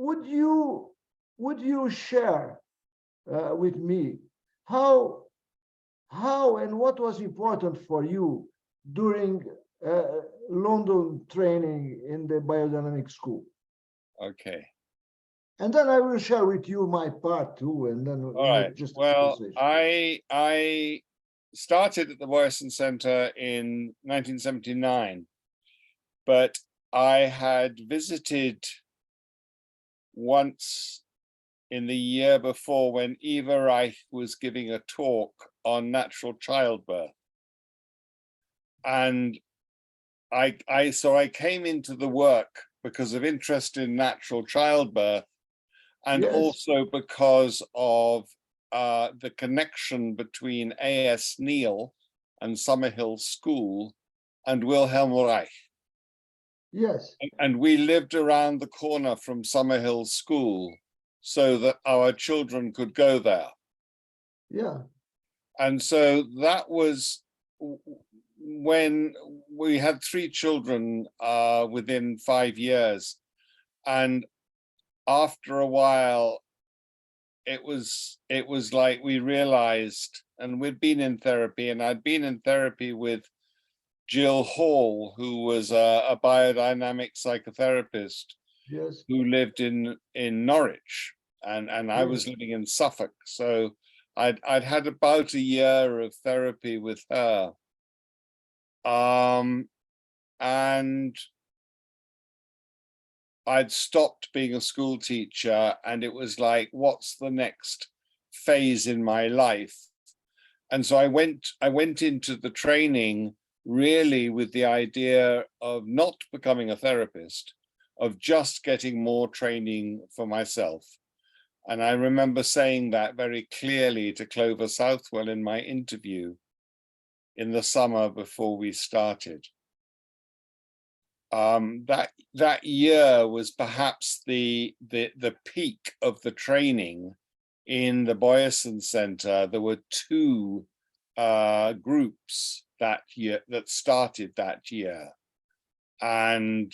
would you share with me how and what was important for you during London training in the biodynamic school? Okay. And then I will share with you my part too, and then All right. just Well, I started at the Boyerson Center in 1979, but I had visited once in the year before when Eva Reich was giving a talk on natural childbirth. And so I came into the work because of interest in natural childbirth, and Yes. also because of the connection between A.S. Neal and Summerhill School and Wilhelm Reich. Yes. And we lived around the corner from Summerhill School so that our children could go there. Yeah. And so that was when we had 3 children within 5 years. And after a while, it was like we realized, and we'd been in therapy, and I'd been in therapy with Jill Hall, who was a biodynamic psychotherapist, yes, who lived in Norwich, and I yes. was living in Suffolk. So I'd had about a year of therapy with her. And I'd stopped being a school teacher, and it was like, what's the next phase in my life? And so I went into the training really with the idea of not becoming a therapist, of just getting more training for myself. And I remember saying that very clearly to Clover Southwell in my interview in the summer before we started. That year was perhaps the peak of the training in the Boyerson Center. There were 2 groups that year that started that year, and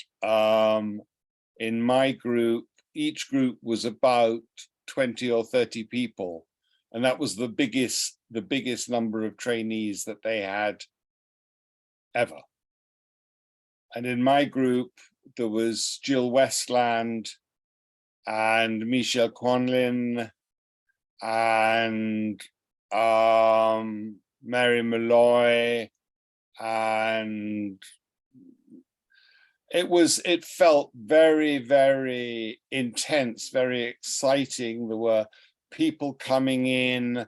in my group, each group was about 20 or 30 people, and that was the biggest number of trainees that they had ever. And in my group, there was Jill Westland and Michelle Quanlin and Mary Malloy, and it felt very, very intense, very exciting. There were people coming in.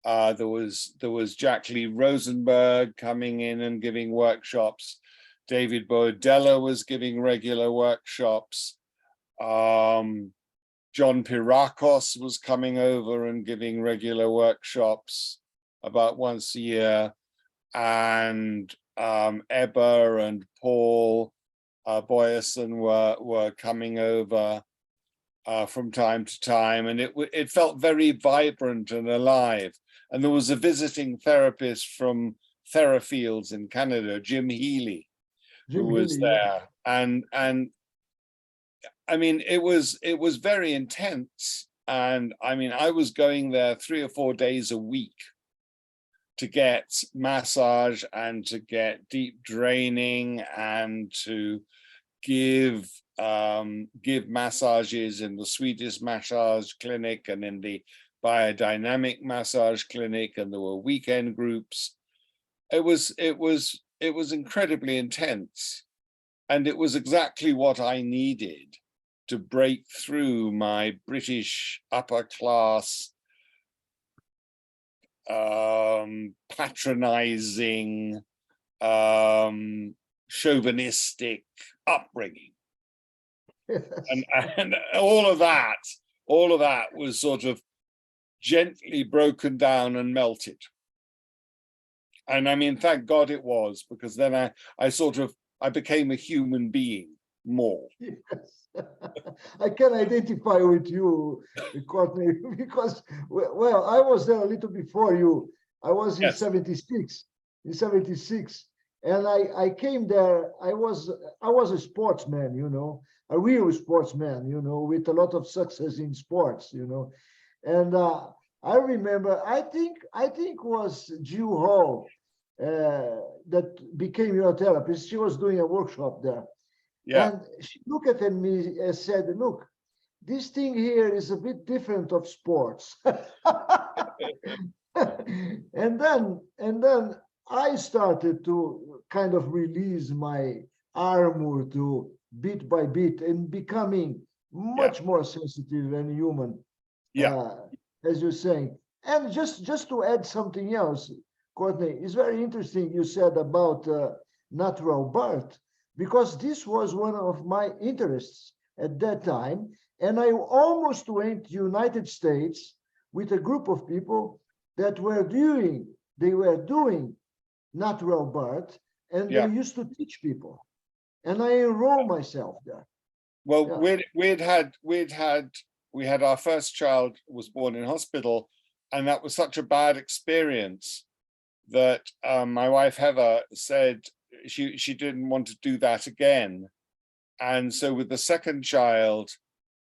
There was Jack Lee Rosenberg coming in and giving workshops. David Bodella was giving regular workshops. John Pirakos was coming over and giving regular workshops about once a year. And Ebba and Paul Boyerson were coming over from time to time. And it felt very vibrant and alive. And there was a visiting therapist from Therafields in Canada, Jim Healy, who was there, and I mean, it was very intense. And I mean, I was going there 3 or 4 days a week to get massage and to get deep draining and to give massages in the Swedish massage clinic and in the biodynamic massage clinic, and there were weekend groups. It was incredibly intense, and it was exactly what I needed to break through my British upper class, patronizing, chauvinistic upbringing. And all of that was sort of gently broken down and melted. And I mean, thank God it was, because then I became a human being more. Yes. I can identify with you, Courtenay, because, well, I was there a little before you. I was in Yes. 76, And I came there. I was a sportsman, a real sportsman, with a lot of success in sports, And I remember, I think was Jill Hall that became your therapist. She was doing a workshop there. Yeah. And she looked at me and said, look, this thing here is a bit different of sports. and then I started to kind of release my armor to bit by bit and becoming much more sensitive and human, Yeah. as you're saying. And just to add something else, Courtney, it's very interesting you said about natural birth, because this was one of my interests at that time. And I almost went to United States with a group of people that they were doing natural birth, and Yeah. they used to teach people. And I enrolled myself there. Well, Yeah. we had our first child was born in hospital, and that was such a bad experience that my wife Heather said she didn't want to do that again. And so with the second child,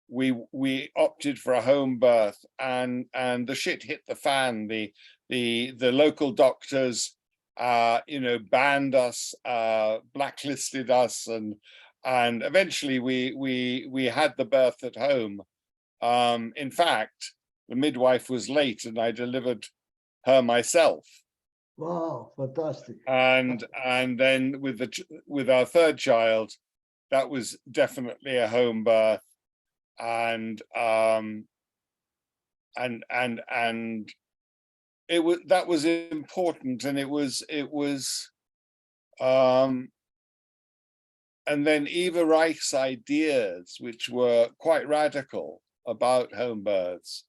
we opted for a home birth, and the shit hit the fan. The local doctors banned us, blacklisted us, and eventually we had the birth at home. In fact, the midwife was late and I delivered her myself. Wow, fantastic. And then with our third child, that was definitely a home birth. And that was important, and it was and then Eva Reich's ideas, which were quite radical about home births,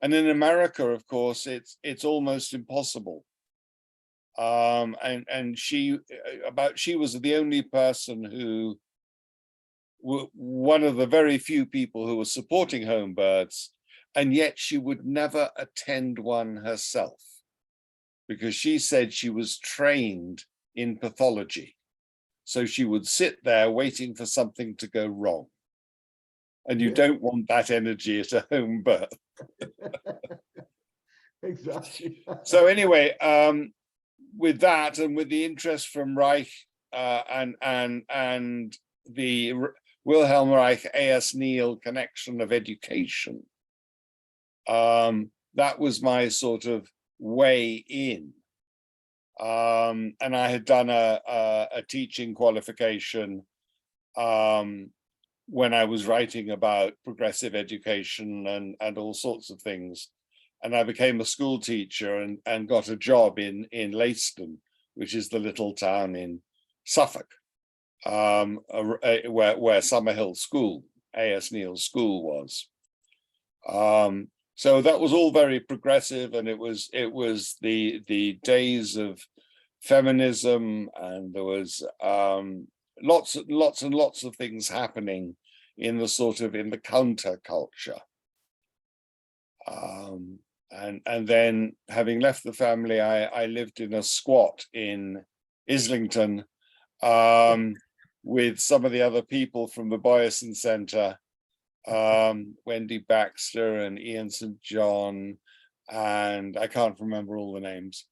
and in America, of course, it's almost impossible. And she was the only person who, one of the very few people who were supporting home births, and yet she would never attend one herself because she said she was trained in pathology. So she would sit there waiting for something to go wrong. And you don't want that energy at a home birth. Exactly. So anyway, with that, and with the interest from Reich and the Wilhelm Reich A.S. Neil connection of education, that was my sort of way in. And I had done a teaching qualification when I was writing about progressive education and all sorts of things. And I became a school teacher and got a job in Leiston, which is the little town in Suffolk, where Summerhill School, A.S. Neil's school was. So that was all very progressive, and it was the days of feminism, and there was lots and lots of things happening in the counterculture. And then, having left the family, I lived in a squat in Islington with some of the other people from the Boyerson Centre, Wendy Baxter and Ian St. John, and I can't remember all the names.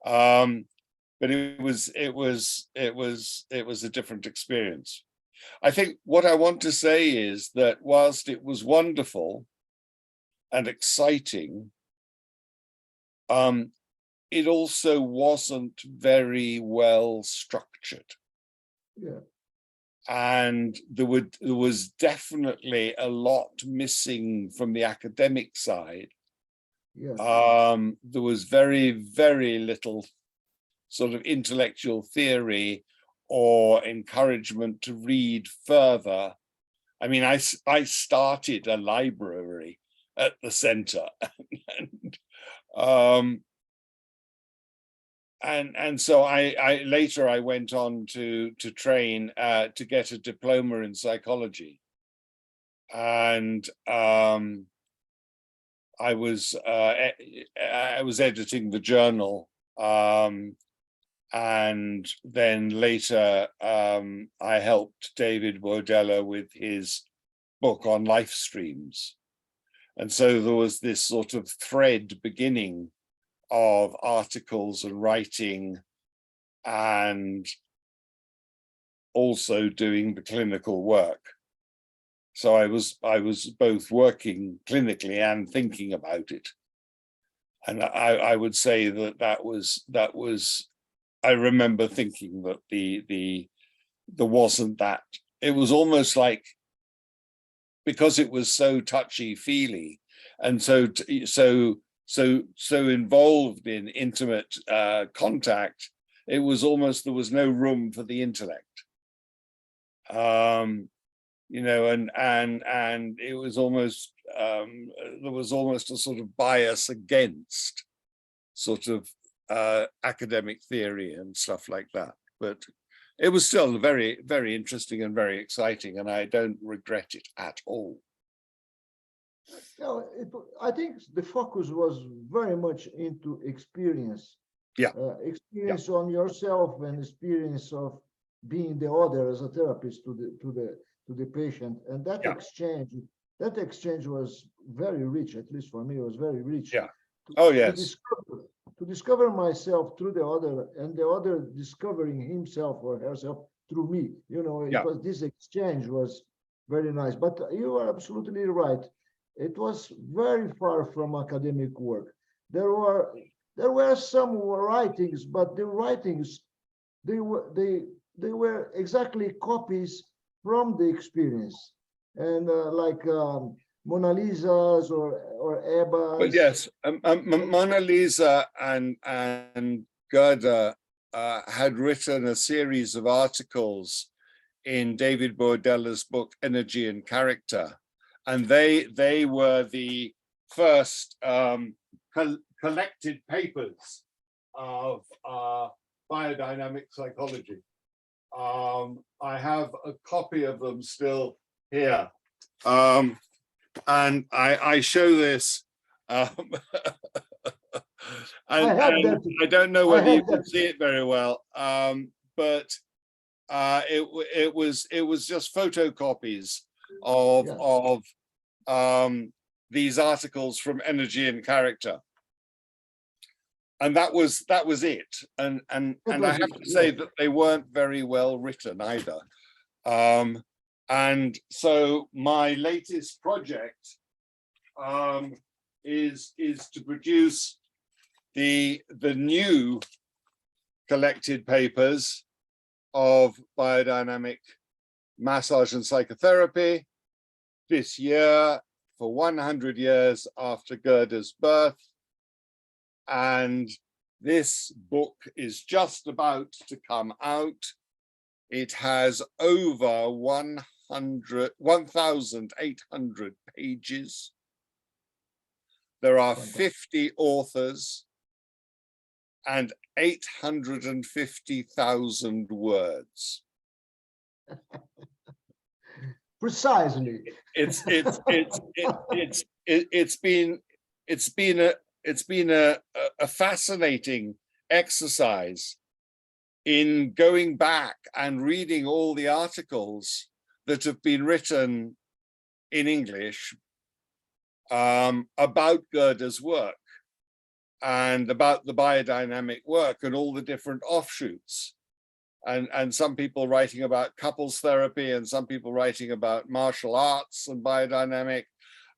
But it was a different experience. I think what I want to say is that whilst it was wonderful and exciting, it also wasn't very well structured. Yeah. And there was definitely a lot missing from the academic side. Yeah. There was very, very little sort of intellectual theory or encouragement to read further. I mean, I started a library at the center, and so I later went on to train to get a diploma in psychology, and I was editing the journal, And then later, I helped David Bordella with his book on life streams. And so there was this sort of thread beginning of articles and writing, and also doing the clinical work. So I was both working clinically and thinking about it. And I would say that was I remember thinking that there wasn't that. It was almost like, because it was so touchy-feely and so involved in intimate contact, it was almost, there was no room for the intellect. You know, and it was almost there was almost a sort of bias against sort of academic theory and stuff like that. But it was still very, very interesting and very exciting, and I don't regret it at all. No, I think the focus was very much into experience. Yeah. Experience on yourself and experience of being the other as a therapist to the patient, and that exchange was very rich. At least for me, it was very rich. Yeah. Oh yes. To discover myself through the other, and the other discovering himself or herself through me. You know, it was, this exchange was very nice. But you are absolutely right. It was very far from academic work. There were some writings, but the writings, they were exactly copies from the experience, and like Mona Lisa's or Ebba's. But yes, Mona Lisa and Gerda had written a series of articles in David Bordella's book Energy and Character, and they were the first collected papers of biodynamic psychology. I have a copy of them still here, and I show this, and I don't know whether you can see it very well, but it was just photocopies of these articles from Energy and Character. And that was it. And I have to say that they weren't very well written either. And so my latest project is to produce the new collected papers of biodynamic massage and psychotherapy this year, for 100 years after Gerda's birth. And this book is just about to come out. It has over 1,800 pages. There are 50 authors and 850,000 words. Precisely. It's been a fascinating exercise in going back and reading all the articles that have been written in English about Gerda's work and about the biodynamic work and all the different offshoots. And some people writing about couples therapy, and some people writing about martial arts and biodynamic,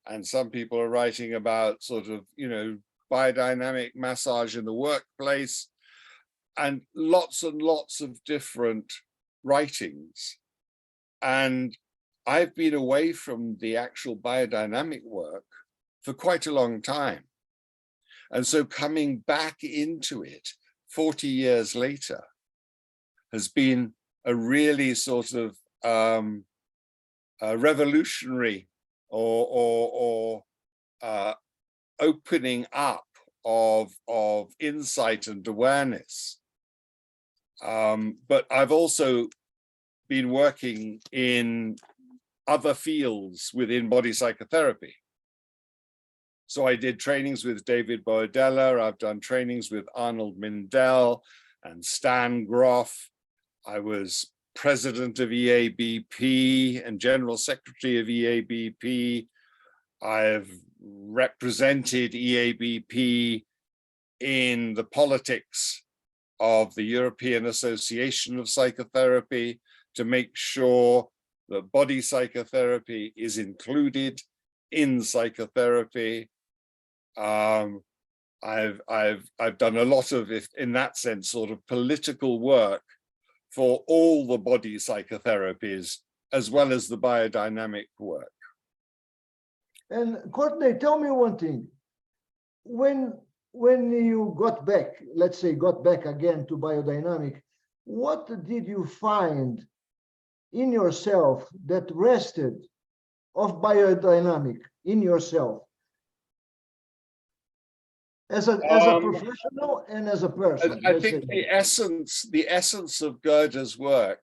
and some people are writing about sort of, you know, biodynamic massage in the workplace, and lots of different writings. And I've been away from the actual biodynamic work for quite a long time. And so coming back into it 40 years later has been a really sort of revolutionary or opening up of insight and awareness. But I've also been working in other fields within body psychotherapy. So I did trainings with David Bordella, I've done trainings with Arnold Mindell, and Stan Groff. I was president of EABP and general secretary of EABP. I've represented EABP in the politics of the European Association of Psychotherapy to make sure that body psychotherapy is included in psychotherapy. I've done a lot of, in that sense, sort of political work for all the body psychotherapies, as well as the biodynamic work. And Courtenay, tell me one thing. When you got back, let's say got back again to biodynamic, what did you find in yourself that rested of biodynamic in yourself? As a professional and as a person. I think the essence of Gerda's work,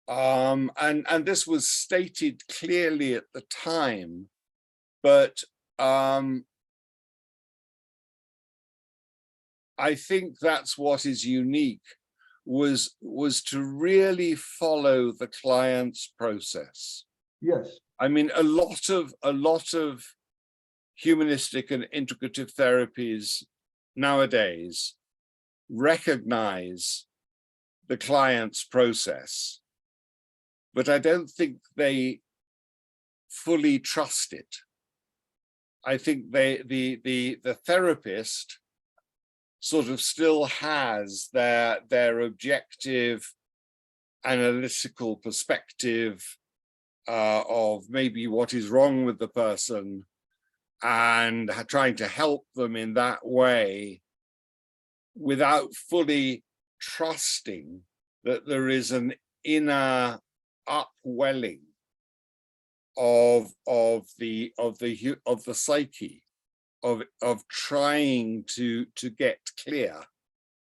and this was stated clearly at the time, but I think that's what is unique, was to really follow the client's process. Yes. I mean, a lot of humanistic and integrative therapies nowadays recognize the client's process, but I don't think they fully trust it. I think the therapist sort of still has their objective analytical perspective of maybe what is wrong with the person, and trying to help them in that way without fully trusting that there is an inner upwelling of the psyche, of trying to get clear,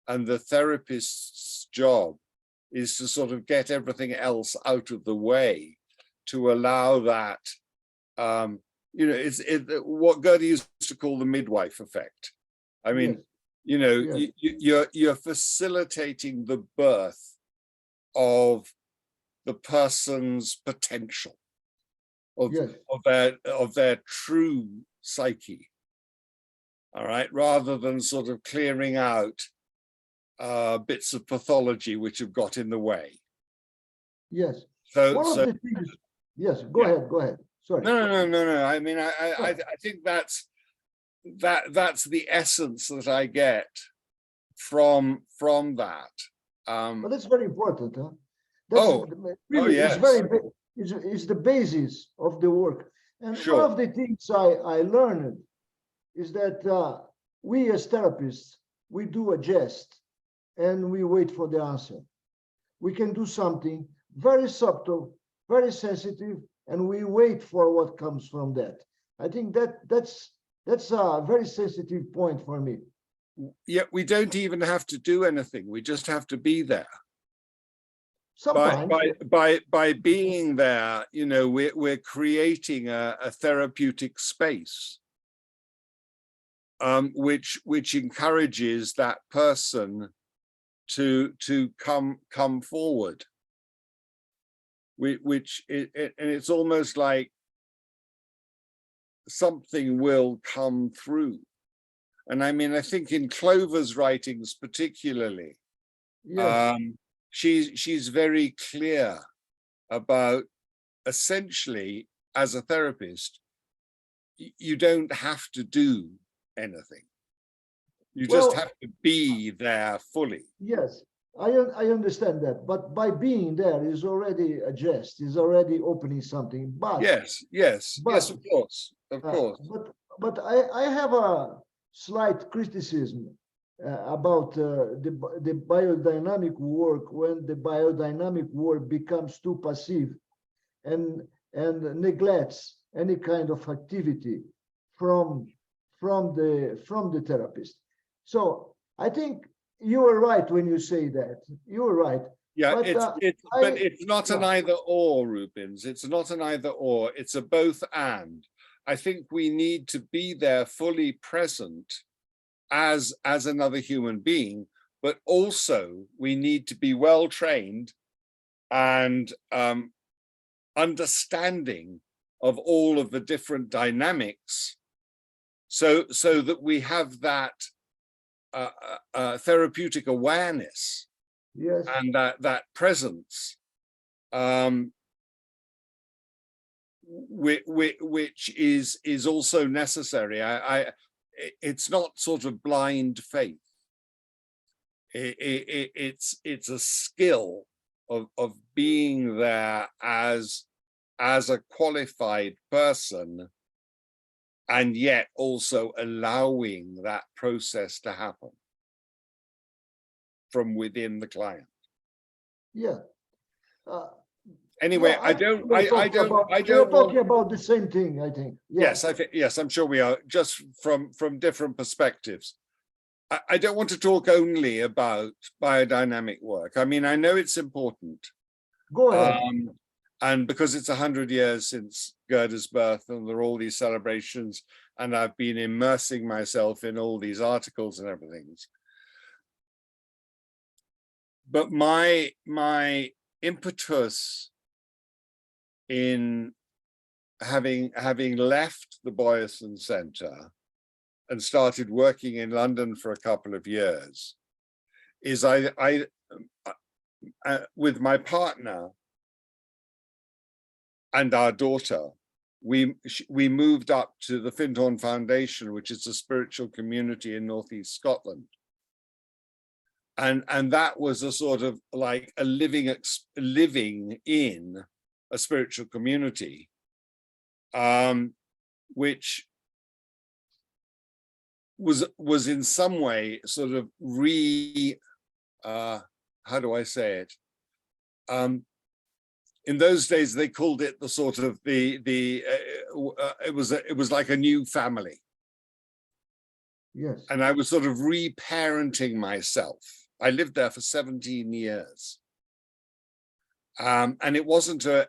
and the therapist's job is to sort of get everything else out of the way to allow that. You know, it's what Gerda used to call the midwife effect. I mean, yes. You know, yes. You're facilitating the birth of the person's potential, of their true psyche. All right, rather than sort of clearing out bits of pathology which have got in the way. Yes. So yes. Go ahead. Sorry. No. I mean, I think that's the essence that I get from that. But that's very important, huh? Yes. It's the basis of the work. And sure. One of the things I learned is that we as therapists, we do a gest and we wait for the answer. We can do something very subtle, very sensitive, and we wait for what comes from that. I think that's a very sensitive point for me. Yeah, we don't even have to do anything. We just have to be there. Sometimes. By being there, you know, we're creating a therapeutic space, which encourages that person to come forward. And it's almost like something will come through. And I mean, I think in Clover's writings particularly, yes. She's very clear about, essentially, as a therapist, you don't have to do anything. You just have to be there fully. Yes. I understand that, but by being there is already a jest, is already opening something. But yes, of course. But I have a slight criticism about the biodynamic work, when the biodynamic work becomes too passive and neglects any kind of activity from the therapist. So I think you are right when you say that. You are right. Yeah, but it's not an either or, Rubens. It's not an either or. It's a both and. I think we need to be there fully present as another human being, but also we need to be well trained and understanding of all of the different dynamics, so that we have that therapeutic awareness, Yes. and that presence, which is also necessary. It's not sort of blind faith. It's a skill of being there as a qualified person, and yet also allowing that process to happen from within the client. Yeah. Anyway, yeah, I we're don't talking want, about the same thing, I think. Yeah. yes, I think, yes, I'm sure we are, just from different perspectives. I don't want to talk only about biodynamic work. I mean, I know it's important. Go ahead. And because it's 100 years since Gerda's birth, and there are all these celebrations, and I've been immersing myself in all these articles and everything. But my impetus in having left the Boyerson Centre and started working in London for a couple of years is I with my partner and our daughter, we moved up to the Findhorn Foundation, which is a spiritual community in Northeast Scotland. And that was a sort of like a living in a spiritual community, which was in some way sort of how do I say it? In those days, they called it the sort of it was like a new family. Yes. And I was sort of reparenting myself. I lived there for 17 years. And it wasn't a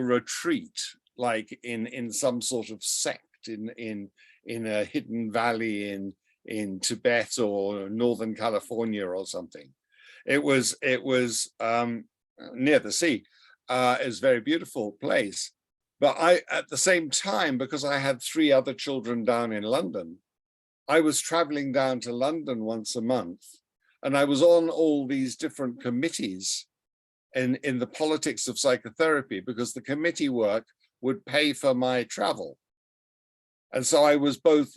retreat like in some sort of sect in a hidden valley in Tibet or Northern California or something. It was near the sea. It was a very beautiful place. But at the same time, because I had 3 other children down in London, I was traveling down to London once a month, and I was on all these different committees in the politics of psychotherapy, because the committee work would pay for my travel. And so I was both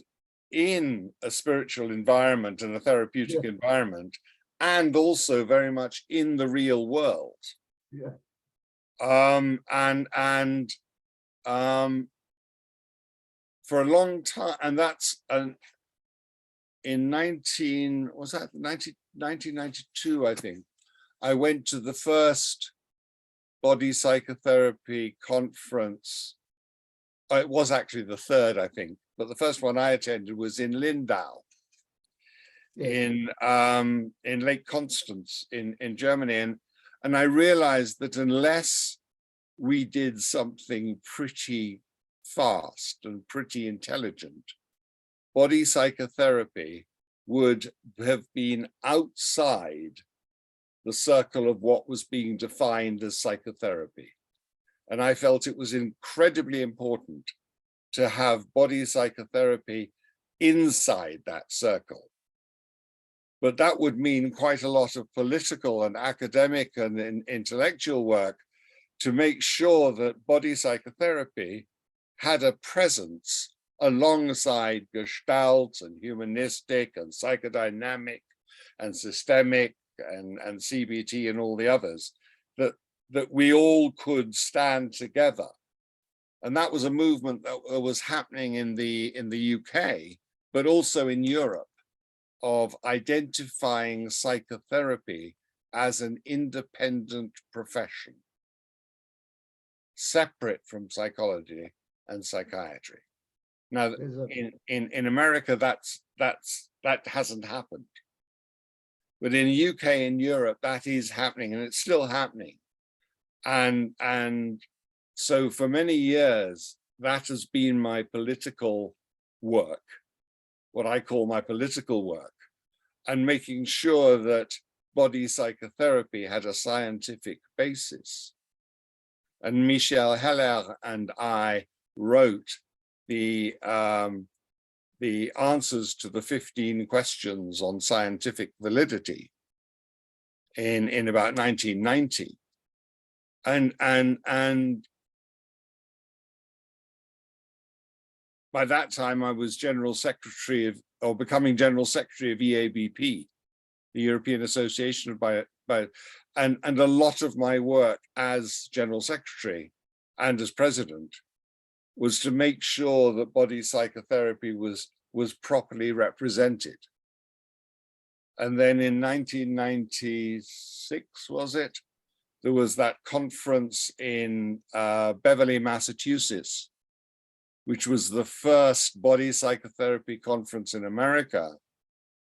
in a spiritual environment and a therapeutic environment, and also very much in the real world. Yeah. For a long time, and that's in 1992, I think, I went to the first body psychotherapy conference. It was actually the third, I think, but the first one I attended was in Lindau, in Lake Constance in Germany, and I realized that unless we did something pretty fast and pretty intelligent, body psychotherapy would have been outside the circle of what was being defined as psychotherapy. And I felt it was incredibly important to have body psychotherapy inside that circle. But that would mean quite a lot of political and academic and intellectual work to make sure that body psychotherapy had a presence alongside Gestalt and humanistic and psychodynamic and systemic and CBT and all the others, that we all could stand together. And that was a movement that was happening in the UK, but also in Europe, of identifying psychotherapy as an independent profession, separate from psychology and psychiatry. Now, in America, that hasn't happened. But in the UK and Europe, that is happening, and it's still happening. And so for many years, that has been my political work, what I call my political work, and making sure that body psychotherapy had a scientific basis. And Michel Heller and I wrote the answers to the 15 questions on scientific validity in about 1990. And by that time I was general secretary of, or becoming general secretary of EABP, the European Association of Bio, and a lot of my work as general secretary and as president was to make sure that body psychotherapy was properly represented. And then in 1996, was it? There was that conference in Beverly, Massachusetts, which was the first body psychotherapy conference in America.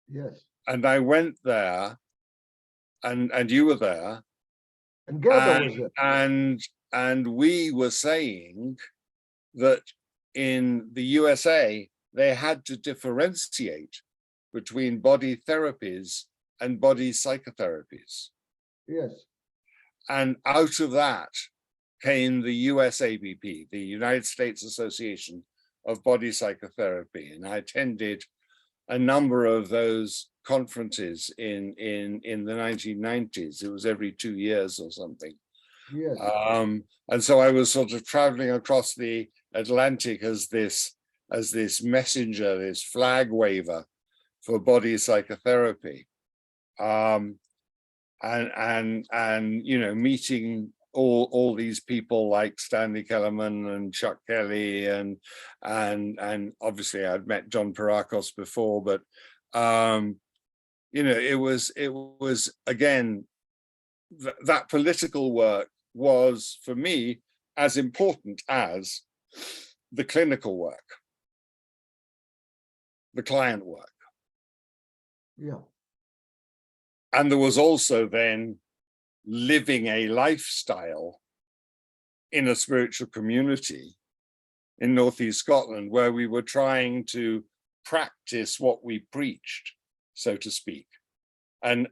Yes. And I went there, and you were there. And Gerda was there. And we were saying that in the USA, they had to differentiate between body therapies and body psychotherapies. Yes. And out of that came the USABP, the United States Association of Body Psychotherapy. And I attended a number of those conferences in the 1990s. It was every 2 years or something. Yes. And so I was sort of traveling across the Atlantic as this messenger, this flag waver for body psychotherapy, and you know, meeting all these people like Stanley Kellerman and Chuck Kelly, and obviously I'd met John Parakos before, but you know, it was again that political work was for me as important as the clinical work, the client work. Yeah. And there was also then living a lifestyle in a spiritual community in Northeast Scotland, where we were trying to practice what we preached, so to speak, and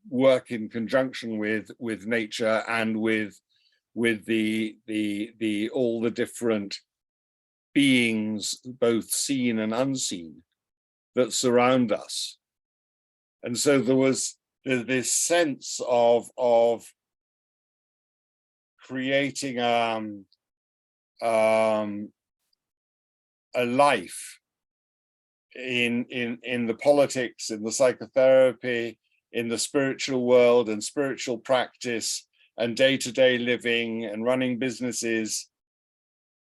work in conjunction with nature and with the all the different beings, both seen and unseen, that surround us. And so there was this sense of creating a life in the politics, in the psychotherapy, in the spiritual world and spiritual practice and day-to-day living and running businesses,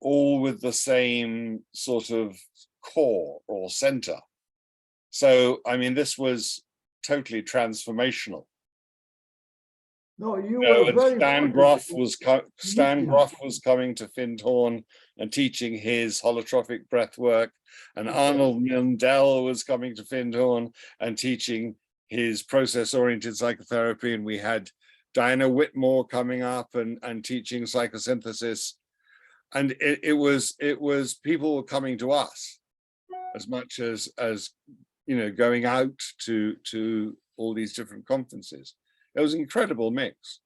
all with the same sort of core or center. So, I mean, this was totally transformational. No, you were very Stan Groff was coming to Findhorn and teaching his holotropic breath work, and Arnold Mindell was coming to Findhorn and teaching his process-oriented psychotherapy, and we had Diana Whitmore coming up and teaching psychosynthesis, and it was people were coming to us as much as you know, going out to all these different conferences. It was an incredible mix.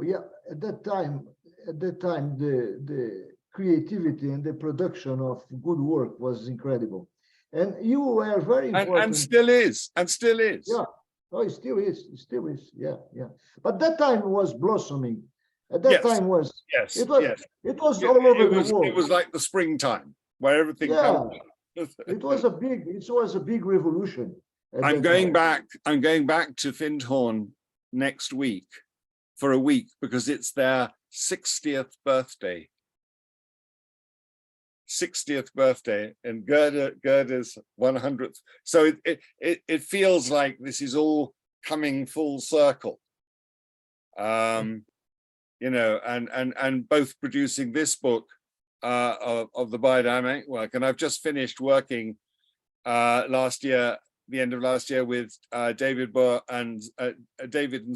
Yeah, at that time, the creativity and the production of good work was incredible, and you were very important. And still is. Yeah, oh, it still is. It still is. Yeah, yeah. But that time was blossoming. At that time was it was all over the world. It was like the springtime where everything comes. It was a big revolution. I'm going back to Findhorn next week for a week because it's their 60th birthday. 60th birthday, and Gerda's 100th. So it feels like this is all coming full circle. You know, and both producing this book of the biodynamic work, and I've just finished working the end of last year with David and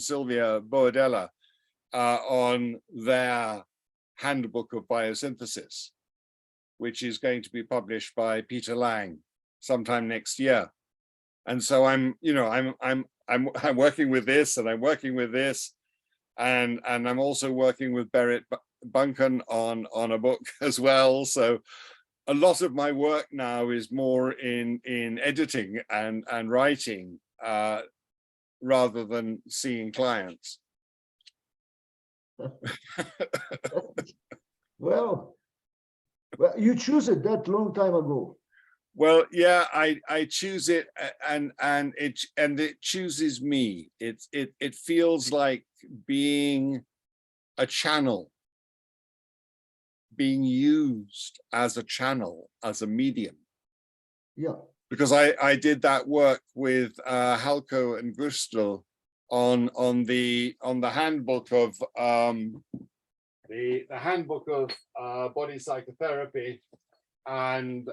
Sylvia Boadella on their handbook of biosynthesis. which is going to be published by Peter Lang sometime next year. And so I'm working with this, and I'm working with this, and I'm also working with Berit Buncan on a book as well. So a lot of my work now is more in editing and writing rather than seeing clients. Well, you choose it that long time ago. Well, yeah, I choose it, and it chooses me. It feels like being a channel, being used as a channel, as a medium. Yeah. Because I did that work with Halko and Gustel on the handbook of the handbook of body psychotherapy and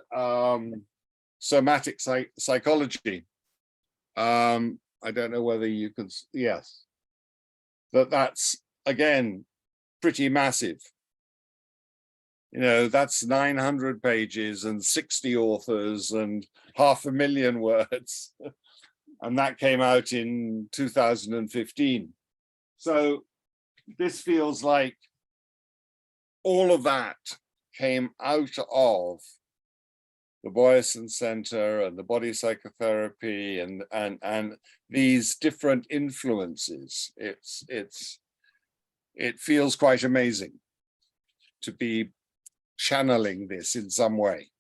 somatic psychology. I don't know whether you can, yes, that's again pretty massive. You know, that's 900 pages and 60 authors and 500,000 words. And that came out in 2015. So this feels like all of that came out of the Boyerson Center and the body psychotherapy and these different influences. It feels quite amazing to be channeling this in some way.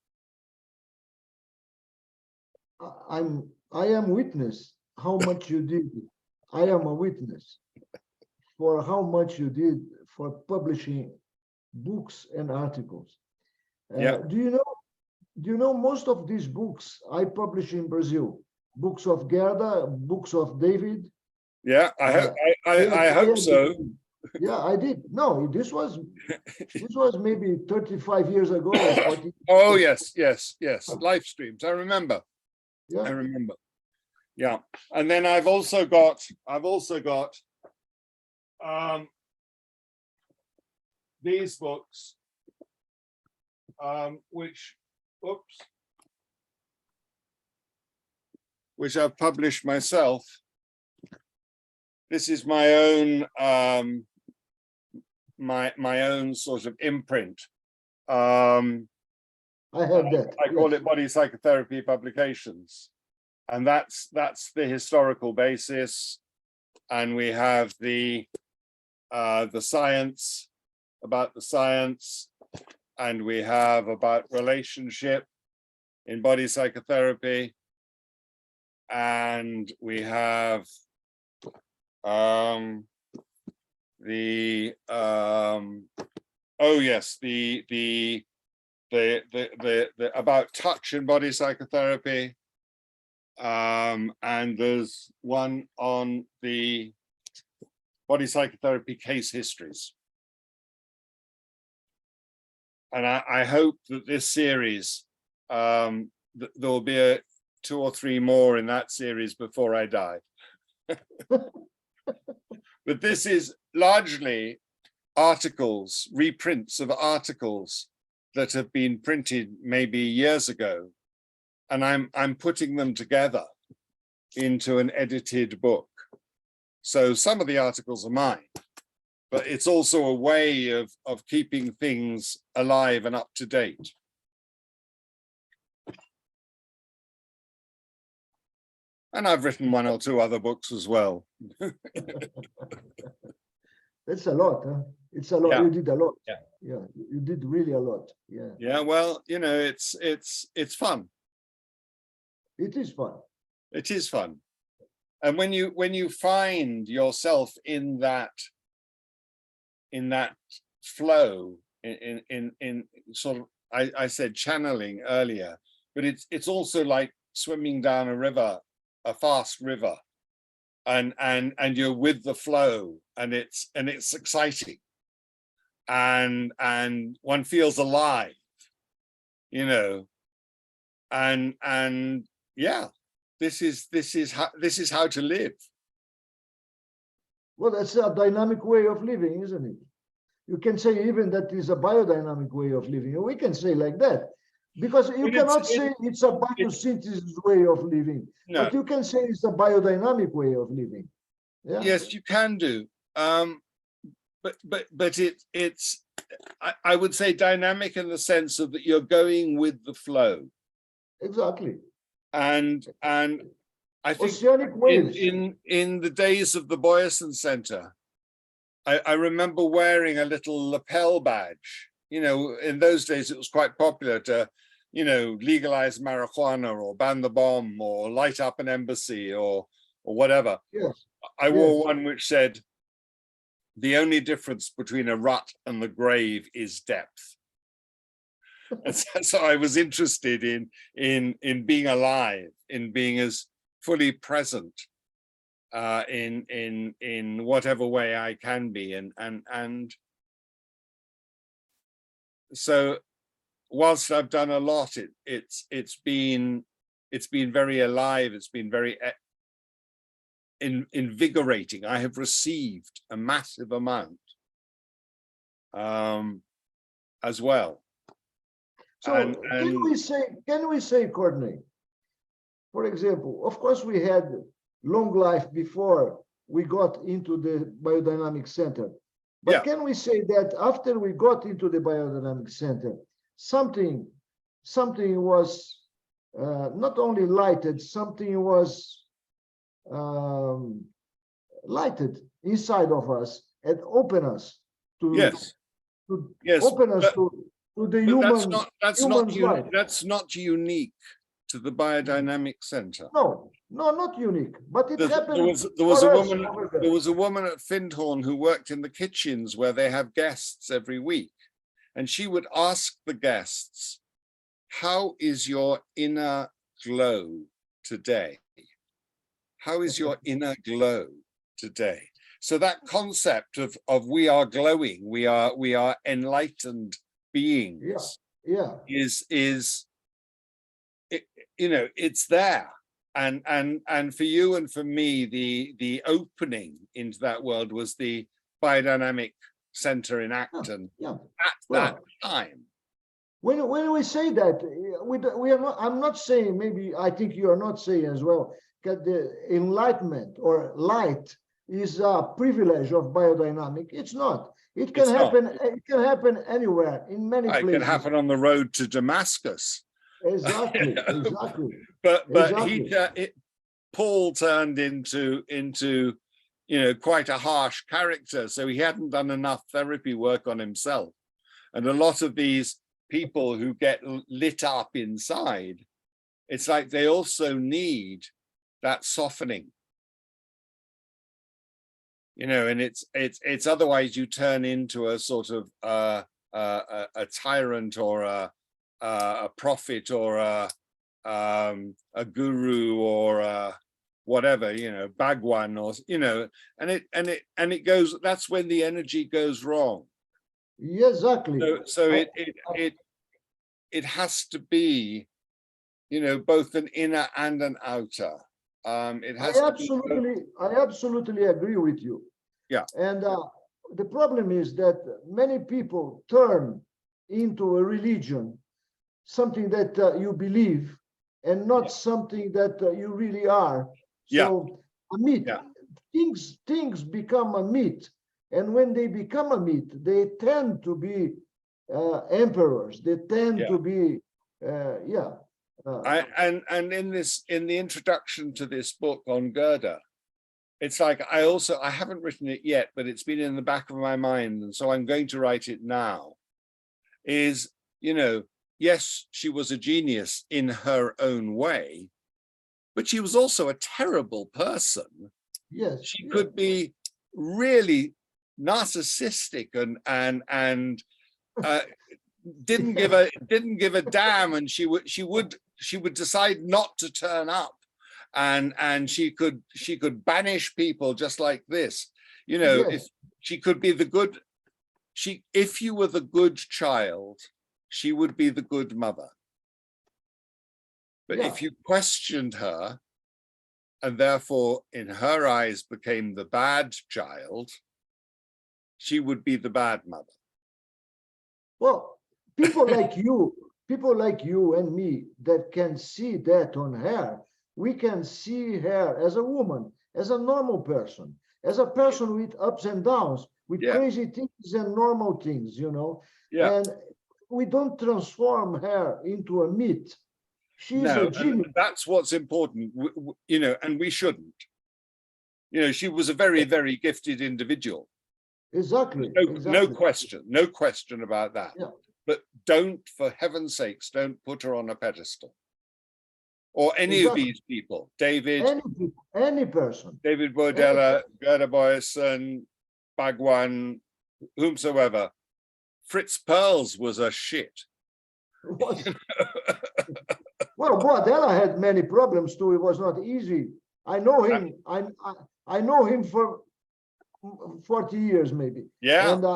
I am witness how much you did. I am a witness for how much you did for publishing books and articles. Yeah. Do you know most of these books I publish in Brazil? Books of Gerda, books of David. Yeah, I hope so. Yeah, I did. No, this was maybe 35 years ago, 40. Oh yes, live streams. I remember. Yeah. I remember. Yeah, and then I've also got these books, which I've published myself. This is my own my own sort of imprint. I had that. I call it Body Psychotherapy Publications, and that's the historical basis, and we have the science, about the science, and we have about relationship in body psychotherapy, and we have the about touch in body psychotherapy, and there's one on the body psychotherapy case histories. And I hope that this series, there'll be 2 or 3 more in that series before I die. But this is largely articles, reprints of articles that have been printed maybe years ago, and I'm putting them together into an edited book. So some of the articles are mine, but it's also a way of keeping things alive and up to date. And I've written 1 or 2 other books as well. That's a lot, huh? It's a lot. Yeah. You did a lot. Yeah. Yeah, you did really a lot. Yeah. Yeah, well, you know, it's fun. It is fun. It is fun. And when you find yourself in that flow, in sort of, I said channeling earlier, but it's also like swimming down a river, a fast river, and you're with the flow, and it's exciting, and one feels alive, you know, and yeah, this is how to live. Well, that's a dynamic way of living, isn't it? You can say even that is a biodynamic way of living. We can say like that, because you cannot say it's a biosynthesis way of living, No. but you can say it's a biodynamic way of living. Yeah. Yes, you can do. But it's I would say dynamic in the sense of that you're going with the flow. Exactly. And I think Oceanic waves. in the days of the Boyerson Center, I remember wearing a little lapel badge. You know, in those days it was quite popular to, you know, legalize marijuana or ban the bomb or light up an embassy or whatever. Yes. I wore one which said, "The only difference between a rut and the grave is depth." And so I was interested in being alive, in being as fully present in whatever way I can be, and so whilst I've done a lot, it's been very alive. It's been very invigorating. I have received a massive amount as well. So can we say, Courtenay, for example, of course we had long life before we got into the biodynamic center, but can we say that after we got into the biodynamic center, something was not only lighted, something was lighted inside of us and open us to open us to the human. That's not unique to the Biodynamic Center. No, not unique, but it happened. There was a woman at Findhorn who worked in the kitchens where they have guests every week, and she would ask the guests, "How is your inner glow today? How is your inner glow today?" So that concept of we are glowing, we are enlightened beings, is you know, it's there, and for you and for me, the opening into that world was the Biodynamic Center in Acton at that time. When we say that, we are not. I'm not saying. Maybe I think you are not saying as well that the enlightenment or light is a privilege of biodynamic. It's not. It can happen. It can happen anywhere in many places. It can happen on the road to Damascus. Exactly. But Paul turned into you know, quite a harsh character, so he hadn't done enough therapy work on himself. And a lot of these people who get lit up inside, it's like they also need that softening, you know, and it's otherwise you turn into a sort of a tyrant or a prophet or a guru or whatever, you know, Bhagwan, or, you know, and it goes, that's when the energy goes wrong. Yeah, exactly. So it has to be, you know, both an inner and an outer. It has I absolutely agree with you. Yeah. And the problem is that many people turn into a religion, something that you believe, and not something that you really are. So a myth, things become a myth, and when they become a myth, they tend to be emperors. They tend to be, and in the introduction to this book on Gerda, it's like I haven't written it yet, but it's been in the back of my mind, and so I'm going to write it now. Is, you know, yes, she was a genius in her own way, but she was also a terrible person. Yes, she could be really narcissistic and didn't give a damn, and she would decide not to turn up, and she could banish people just like this, you know. If she could be the good, if you were the good child, she would be the good mother. But if you questioned her, and therefore in her eyes became the bad child, she would be the bad mother. Well, people like you and me that can see that on her, we can see her as a woman, as a normal person, as a person with ups and downs, with Yeah. crazy things and normal things, you know. Yeah. And we don't transform her into a myth. She's No, a and genius. that's what's important, you know, and we shouldn't. You know, she was a very, very gifted individual. Exactly. No, Exactly. no question about that. Yeah. But don't, for heaven's sakes, don't put her on a pedestal. Or any of Exactly. these people, David, Any person. David Bordella, Gerda Boyson, Bhagwan, whomsoever. Fritz Perls was a shit. Well, Bordella had many problems too. It was not easy. I know him. I know him for 40 years, maybe. Yeah, and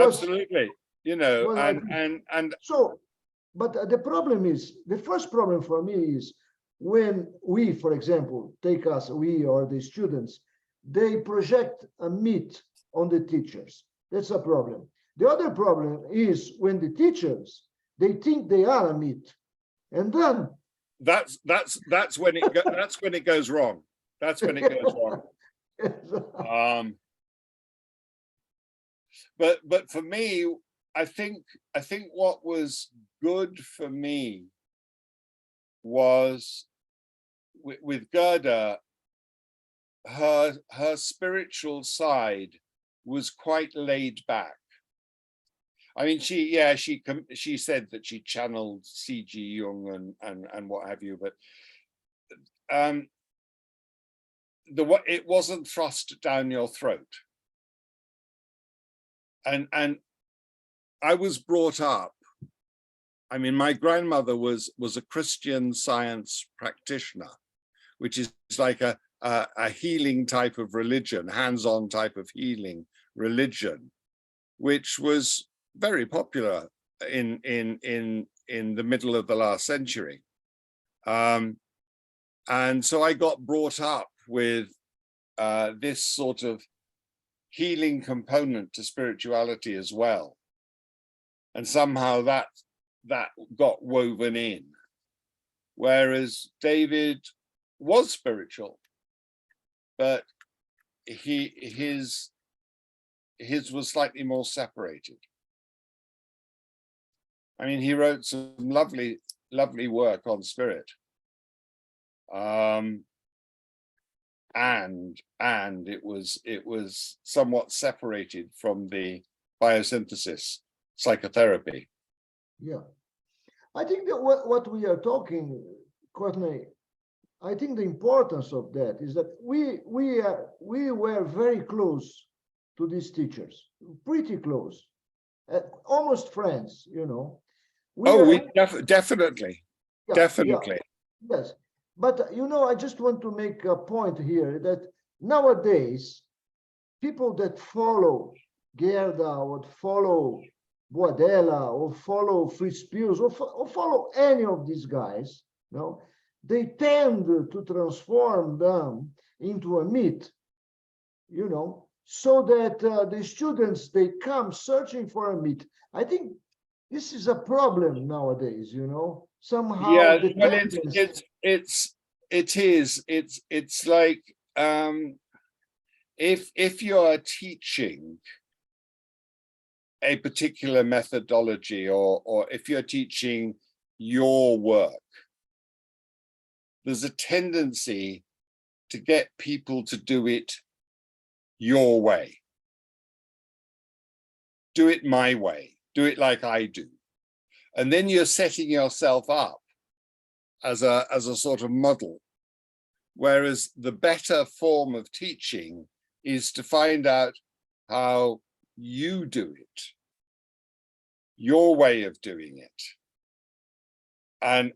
absolutely. You know, and so. But the problem is, the first problem for me is when we, for example, take us, we or the students, they project a myth on the teachers. That's a problem. The other problem is when the teachers, they think they are a myth, and then that's when it goes wrong. That's when it goes wrong. But for me, I think what was good for me was with Gerda, her spiritual side was quite laid back. I mean, she said that she channeled C.G. Jung and what have you, but it wasn't thrust down your throat. And I was brought up. I mean, my grandmother was a Christian Science practitioner, which is like a healing type of religion, hands-on type of healing religion, which was very popular in the middle of the last century. And so I got brought up with this sort of healing component to spirituality as well. And somehow that got woven in. Whereas David was spiritual, but his was slightly more separated. I mean, he wrote some lovely work on spirit. And it was somewhat separated from the biosynthesis psychotherapy. Yeah, I think that what we are talking, Courtenay, I think the importance of that is that we were very close to these teachers, pretty close, almost friends, you know. Definitely, yeah, definitely. Yeah, yes, but you know, I just want to make a point here that nowadays, people that follow Gerda or follow Bordella or follow Fritz Perls or follow any of these guys, you know, they tend to transform them into a myth, you know, so that the students, they come searching for a myth. I think this is a problem nowadays, you know, somehow. Yeah, well, it's like if you're teaching a particular methodology or if you're teaching your work, there's a tendency to get people to do it your way. Do it my way. Do it like I do. And then you're setting yourself up as a sort of model. Whereas the better form of teaching is to find out how you do it, your way of doing it. And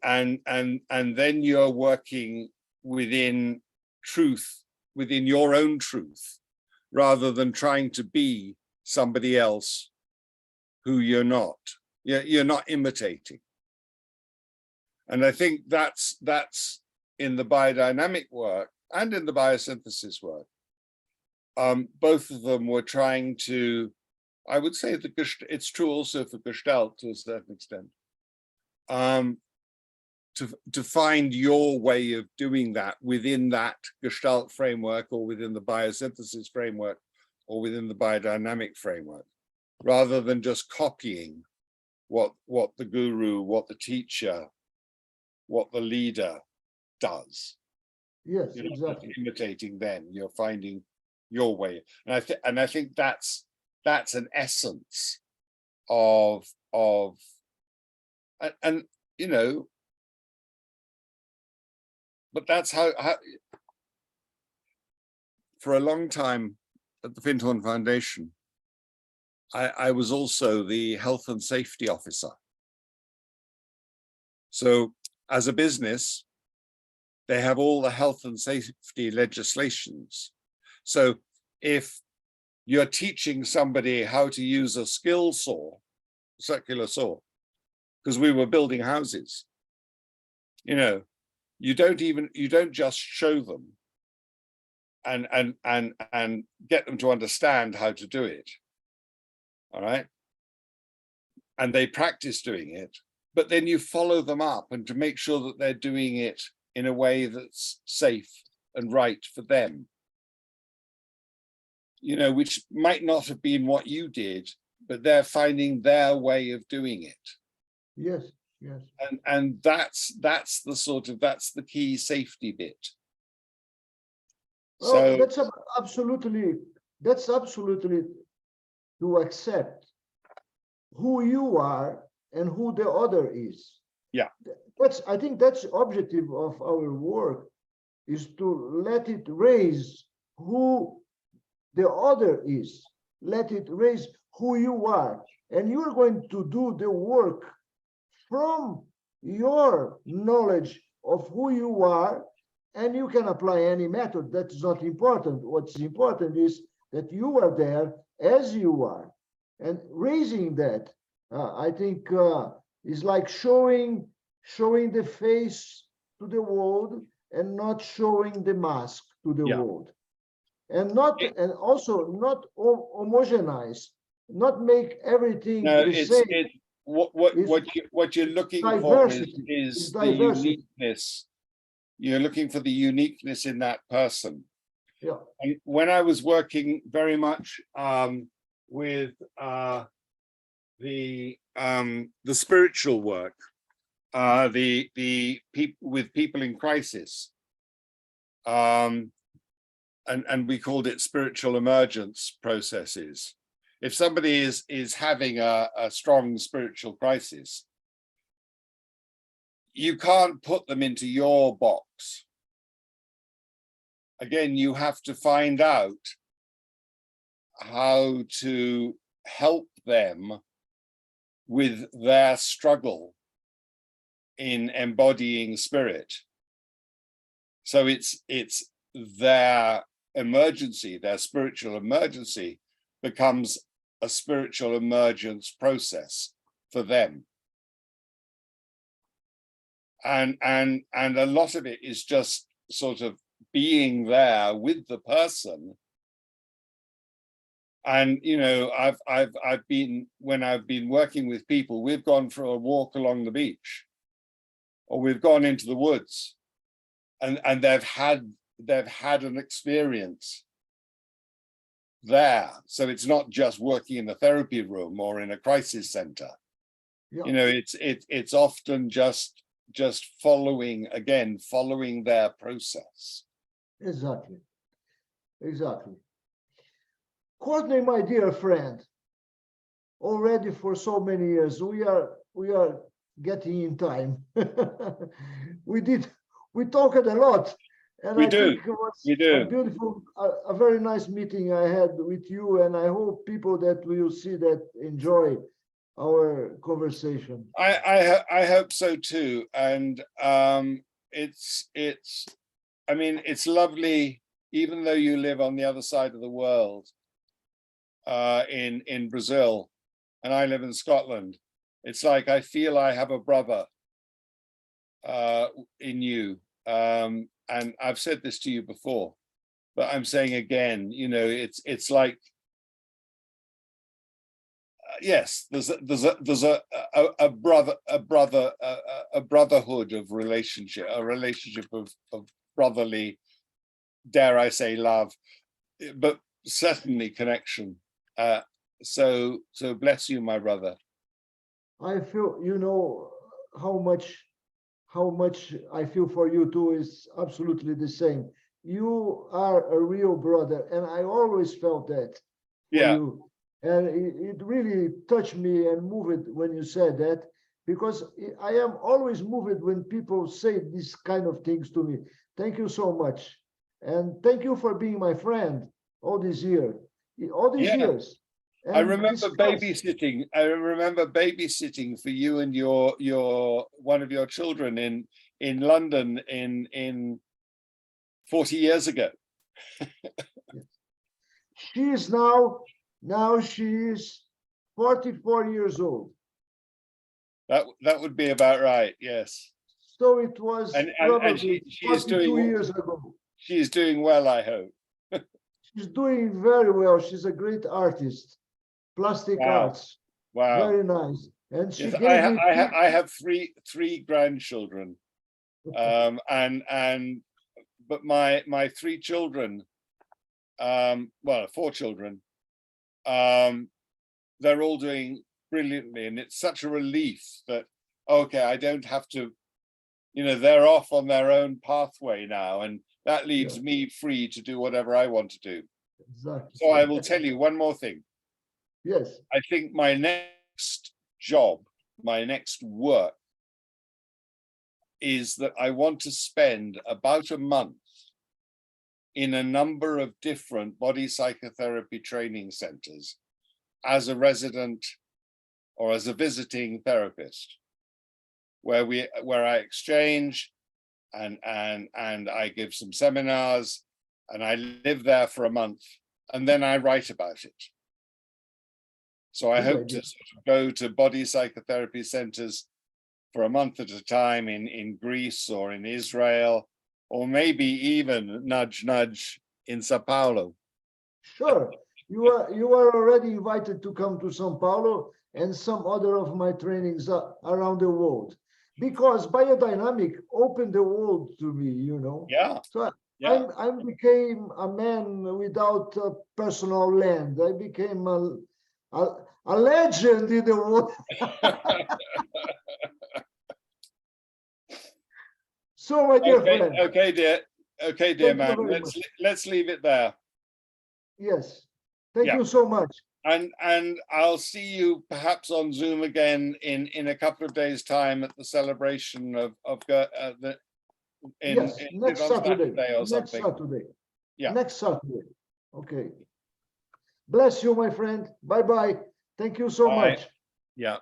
then you're working within truth, within your own truth, rather than trying to be somebody else who you're not. You're not imitating. And I think that's in the biodynamic work and in the biosynthesis work. Both of them were trying to I would say it's true also for Gestalt to a certain extent. To find your way of doing that within that Gestalt framework, or within the biosynthesis framework, or within the biodynamic framework, rather than just copying what the guru, what the teacher, what the leader does. Yes, You're not exactly. just imitating them, you're finding your way. And I think that's an essence of and you know, but that's how for a long time at the Findhorn Foundation, I was also the health and safety officer. So as a business, they have all the health and safety legislations. So if you're teaching somebody how to use a skill saw, circular saw, because we were building houses, you know, you don't just show them and get them to understand how to do it. All right. And they practice doing it, but then you follow them up and to make sure that they're doing it in a way that's safe and right for them. You know, which might not have been what you did, but they're finding their way of doing it. Yes, yes. And that's the key safety bit. Well, So that's absolutely to accept who you are and who the other is. yeah, I think that's the objective of our work, is to let it raise who the other is. Let it raise who you are. And you're going to do the work from your knowledge of who you are, and you can apply any method. That's not important. What's important is that you are there as you are. And raising that, I think, is like showing the face to the world and not showing the mask to the world. And also not homogenize, not make everything the same. What you're looking for is the uniqueness. You're looking for the uniqueness in that person. Yeah. And when I was working very much with the spiritual work, with people in crisis, and we called it spiritual emergence processes. If somebody is having a strong spiritual crisis, you can't put them into your box. Again, you have to find out how to help them with their struggle in embodying spirit. So it's their emergency, their spiritual emergency becomes a spiritual emergence process for them. And a lot of it is just sort of being there with the person. And you know, I've been, when I've been working with people, we've gone for a walk along the beach, or we've gone into the woods, and they've had an experience there. So it's not just working in a therapy room or in a crisis center. Yeah. You know, it's often just following their process. Exactly. Courtenay, my dear friend, already for so many years, we are getting in time. We talked a lot, and I think it was a beautiful, a very nice meeting I had with you, and I hope people that will see that enjoy our conversation. I hope so too, and it's I mean, it's lovely, even though you live on the other side of the world, in Brazil, and I live in Scotland. It's like I feel I have a brother in you, and I've said this to you before, but I'm saying again, you know, it's like yes, there's a brotherhood of relationship, a relationship of brotherly, dare I say, love, but certainly connection. So bless you, my brother. I feel, you know, how much I feel for you too is absolutely the same. You are a real brother, and I always felt that for Yeah. you. And it really touched me and moved when you said that, because I am always moved when people say these kind of things to me. Thank you so much. And thank you for being my friend all these years. Yeah. And I remember discuss. babysitting. I remember babysitting for you and your one of your children in London in 40 years ago. She is now she is 44 years old. That would be about right. Yes. So it was And probably she is 42 doing years ago. she is doing well, I hope. She's doing very well. She's a great artist, plastic Wow. arts, Wow. very nice. And she Yes, gave me I have three grandchildren. And but my three children, well, four children, they're all doing brilliantly, and it's such a relief that, okay, I don't have to, you know, they're off on their own pathway now, and that leaves me free to do whatever I want to do. Exactly. So I will tell you one more thing. Yes. I think my next job, my next work, is that I want to spend about a month in a number of different body psychotherapy training centers as a resident or as a visiting therapist, where I exchange and I give some seminars, and I live there for a month, and then I write about it. So I hope to sort of go to body psychotherapy centers for a month at a time in Greece or in Israel, or maybe even nudge in Sao Paulo. Sure. You are already invited to come to Sao Paulo and some other of my trainings around the world, because biodynamic opened the world to me, you know. Yeah. So Yeah. I became a man without personal land. I became a legend in the world. So, my dear friend. Okay, dear man. Let's leave it there. Yes. Thank you so much. And I'll see you perhaps on Zoom again in a couple of days' time at the celebration of next Saturday or something. Next Saturday. Yeah. Next Saturday. Okay. Bless you, my friend. Bye-bye. Thank you so much. Yeah.